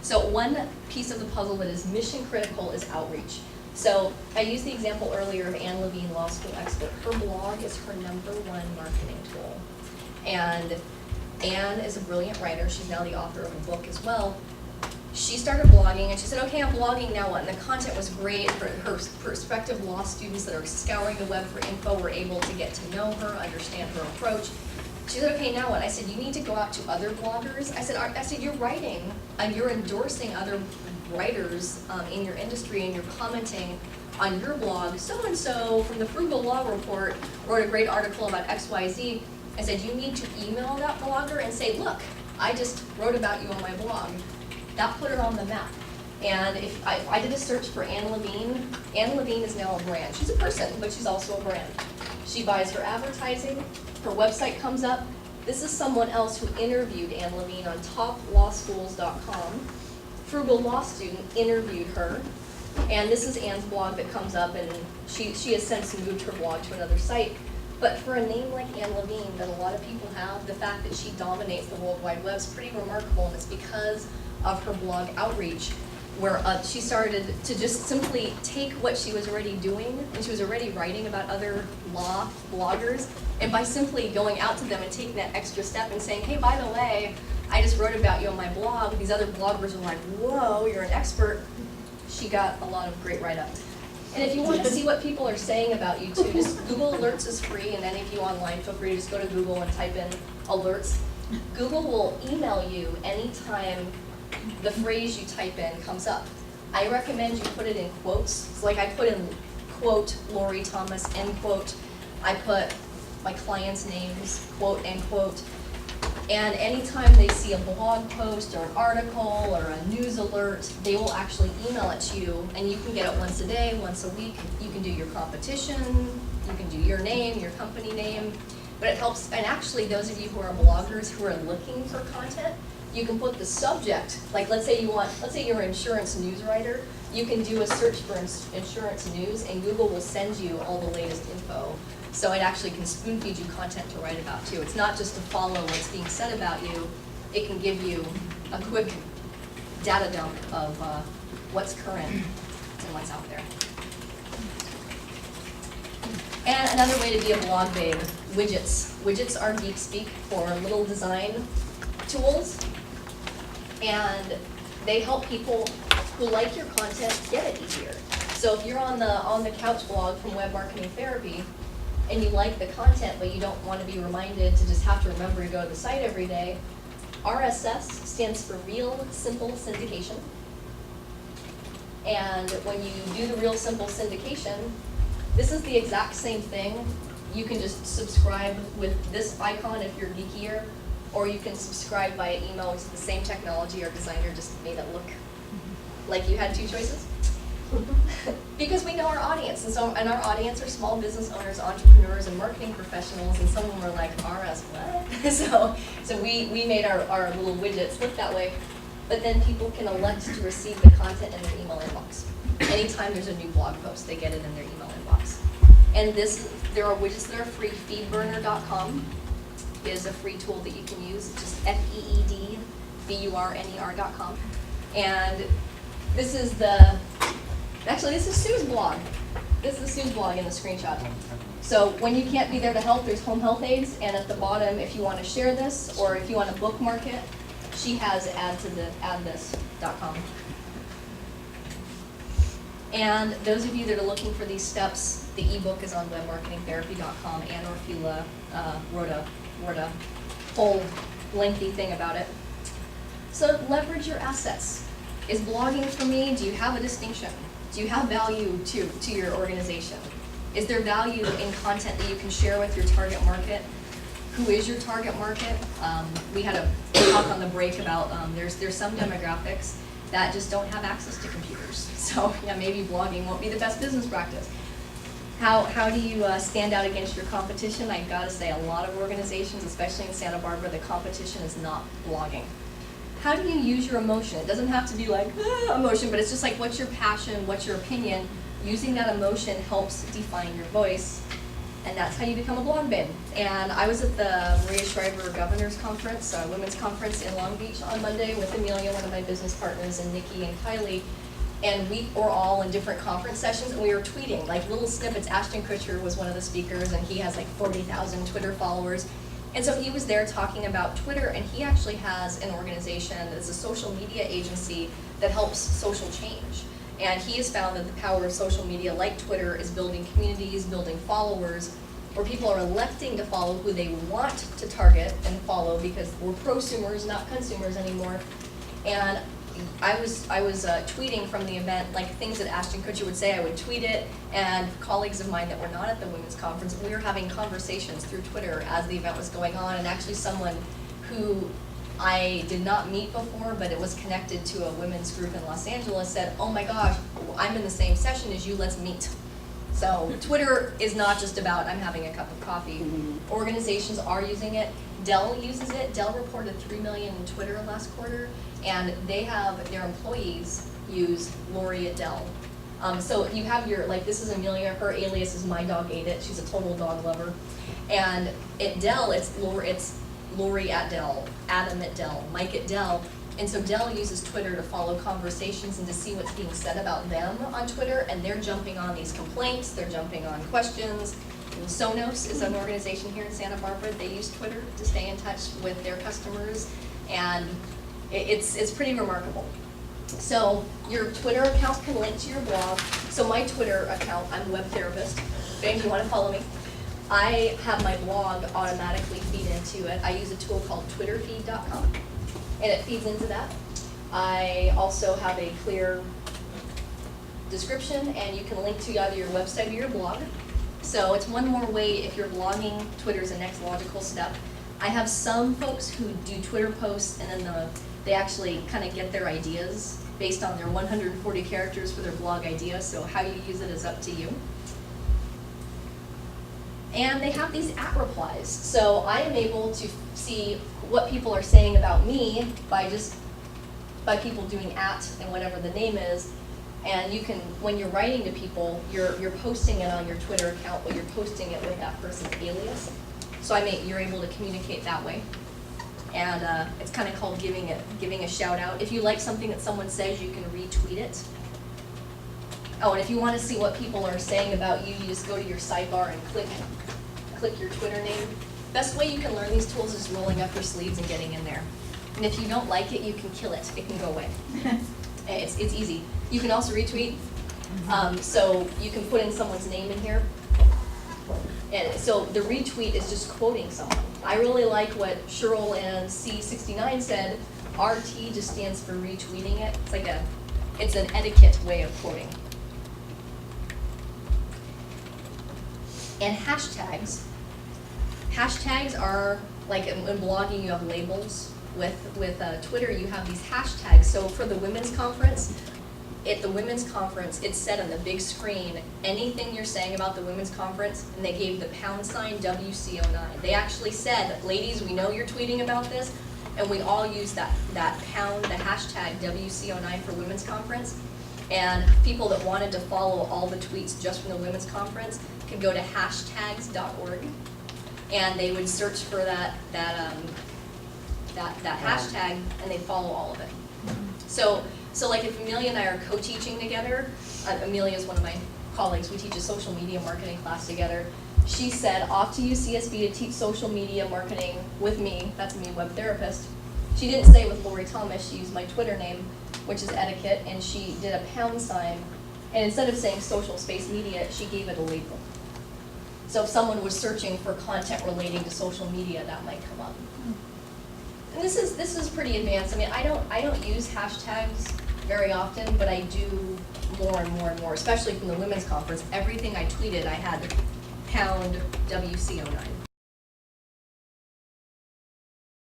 So one piece of the puzzle that is mission critical is outreach. So I used the example earlier of Anne Levine, law school expert. Her blog is her #1 marketing tool. And Anne is a brilliant writer. She's now the author of a book as well. She started blogging and she said, okay, I'm blogging, now what? And the content was great. Her prospective law students that are scouring the web for info were able to get to know her, understand her approach. She said, okay, now what? I said, you need to go out to other bloggers. I said, you're writing and you're endorsing other writers in your industry and you're commenting on your blog. So-and-so from the Frugal Law Report wrote a great article about XYZ. I said, you need to email that blogger and say, look, I just wrote about you on my blog. That put her on the map. And if I did a search for Anne Levine. Anne Levine is now a brand. She's a person, but she's also a brand. She buys her advertising, her website comes up. This is someone else who interviewed Anne Levine on toplawschools.com. Frugal Law Student interviewed her. And this is Anne's blog that comes up, and she has since moved her blog to another site. But for a name like Anne Levine that a lot of people have, the fact that she dominates the World Wide Web is pretty remarkable, and it's because of her blog outreach, where she started to just simply take what she was already doing, and she was already writing about other law bloggers, and by simply going out to them and taking that extra step and saying, hey, by the way, I just wrote about you on my blog, these other bloggers are like, whoa, you're an expert, she got a lot of great write-ups. And if you want to see what people are saying about you too, just Google Alerts is free, and any of you online, feel free to just go to Google and type in alerts. Google will email you anytime the phrase you type in comes up. I recommend you put it in quotes. So like I put in quote Lori Thomas, end quote. I put my clients' names, quote, end quote. And anytime they see a blog post or an article or a news alert, they will actually email it to you, and you can get it once a day, once a week. You can do your competition, you can do your name, your company name, but it helps. And actually, those of you who are bloggers who are looking for content, you can put the subject, like let's say you're an insurance news writer, you can do a search for insurance news, and Google will send you all the latest info. So it actually can spoon feed you content to write about too. It's not just to follow what's being said about you, it can give you a quick data dump of what's current and what's out there. And another way to be a blog babe, widgets. Widgets are geek speak for little design tools, and they help people who like your content get it easier. So if you're on the couch blog from Web Marketing Therapy, and you like the content, but you don't want to be reminded to just have to remember to go to the site every day, RSS stands for Real Simple Syndication. And when you do the Real Simple Syndication, this is the exact same thing. You can just subscribe with this icon if you're geekier, or you can subscribe via email, which is the same technology. Our designer just made it look like you had two choices. Because we know our audience, and our audience are small business owners, entrepreneurs, and marketing professionals, and some of them are like, RS what? so we made our little widgets look that way, but then people can elect to receive the content in their email inbox. Anytime there's a new blog post, they get it in their email inbox. And there are widgets that are free. Feedburner.com is a free tool that you can use. It's just FEEDBURNER.com. And this is Sue's blog. This is Sue's blog in the screenshot. So when you can't be there to help, there's home health aids, and at the bottom, if you want to share this or if you want to bookmark it, she has addthis.com. And those of you that are looking for these steps, the ebook is on webmarketingtherapy.com. Anne Orfila wrote a whole lengthy thing about it. So leverage your assets. Is blogging for me? Do you have a distinction? Do you have value to your organization? Is there value in content that you can share with your target market? Who is your target market? We had a talk on the break about there's some demographics that just don't have access to computers. So yeah, maybe blogging won't be the best business practice. How do you stand out against your competition? I've got to say, a lot of organizations, especially in Santa Barbara, the competition is not blogging. How do you use your emotion? It doesn't have to be like emotion, but it's just like, what's your passion, what's your opinion? Using that emotion helps define your voice. and that's how you become a blog babe. And I was at the Maria Shriver Governor's Conference, Women's Conference in Long Beach on Monday with Amelia, one of my business partners, and Nikki and Kylie. And we were all in different conference sessions, and we were tweeting like little snippets. Ashton Kutcher was one of the speakers, and he has like 40,000 Twitter followers. And so he was there talking about Twitter, and he actually has an organization that's a social media agency that helps social change. And he has found that the power of social media like Twitter is building communities, building followers, where people are electing to follow who they want to target and follow because we're prosumers, not consumers anymore. And I was tweeting from the event, like things that Ashton Kutcher would say, I would tweet it, and colleagues of mine that were not at the women's conference, we were having conversations through Twitter as the event was going on, and actually someone who I did not meet before, but it was connected to a women's group in Los Angeles, said, oh my gosh, I'm in the same session as you, let's meet. So Twitter is not just about I'm having a cup of coffee. Mm-hmm. Organizations are using it. Dell uses it. Dell reported 3 million in Twitter last quarter, and they have their employees use Lori at Dell. So you have your, like this is Amelia, her alias is My Dog Ate It, she's a total dog lover. And at Dell, it's Lori at Dell, Adam at Dell, Mike at Dell. And so Dell uses Twitter to follow conversations and to see what's being said about them on Twitter, and they're jumping on these complaints, they're jumping on questions. Sonos is an organization here in Santa Barbara. They use Twitter to stay in touch with their customers, and it's pretty remarkable. So your Twitter account can link to your blog. So my Twitter account, I'm a web therapist. If you want to follow me, I have my blog automatically feed into it. I use a tool called twitterfeed.com, and it feeds into that. I also have a clear description, and you can link to either your website or your blog. So it's one more way if you're blogging. Twitter's the next logical step. I have some folks who do Twitter posts, and then they actually kind of get their ideas based on their 140 characters for their blog idea, so how you use it is up to you. And they have these @ replies. So I am able to see what people are saying about me by people doing @ and whatever the name is. And you can, when you're writing to people, you're posting it on your Twitter account, but you're posting it with that person's alias. So you're able to communicate that way. And it's kind of called giving a shout out. If you like something that someone says, you can retweet it. Oh, and if you want to see what people are saying about you, you just go to your sidebar and click your Twitter name. Best way you can learn these tools is rolling up your sleeves and getting in there. And if you don't like it, you can kill it. It can go away. It's easy. You can also retweet. So you can put in someone's name in here. And so the retweet is just quoting someone. I really like what Cheryl and C69 said. RT just stands for retweeting it. It's an etiquette way of quoting. And hashtags. Hashtags are, like in blogging you have labels. With Twitter you have these hashtags. So for the women's conference, at the women's conference, it said on the big screen, anything you're saying about the women's conference, and they gave the # WC09. They actually said, ladies, we know you're tweeting about this, and we all use the hashtag WC09 for women's conference. And people that wanted to follow all the tweets just from the women's conference could go to hashtags.org, and they would search for that hashtag, and they'd follow all of it. So like if Amelia and I are co-teaching together, Amelia is one of my colleagues, we teach a social media marketing class together. She said, off to UCSB to teach social media marketing with me, that's me, web therapist. She didn't say with Lori Thomas, she used my Twitter name, which is etiquette, and she did a #, and instead of saying social space media, she gave it a label. So if someone was searching for content relating to social media, that might come up. And this is pretty advanced. I mean, I don't use hashtags very often, but I do more and more and more, especially from the women's conference. Everything I tweeted, I had #WC09.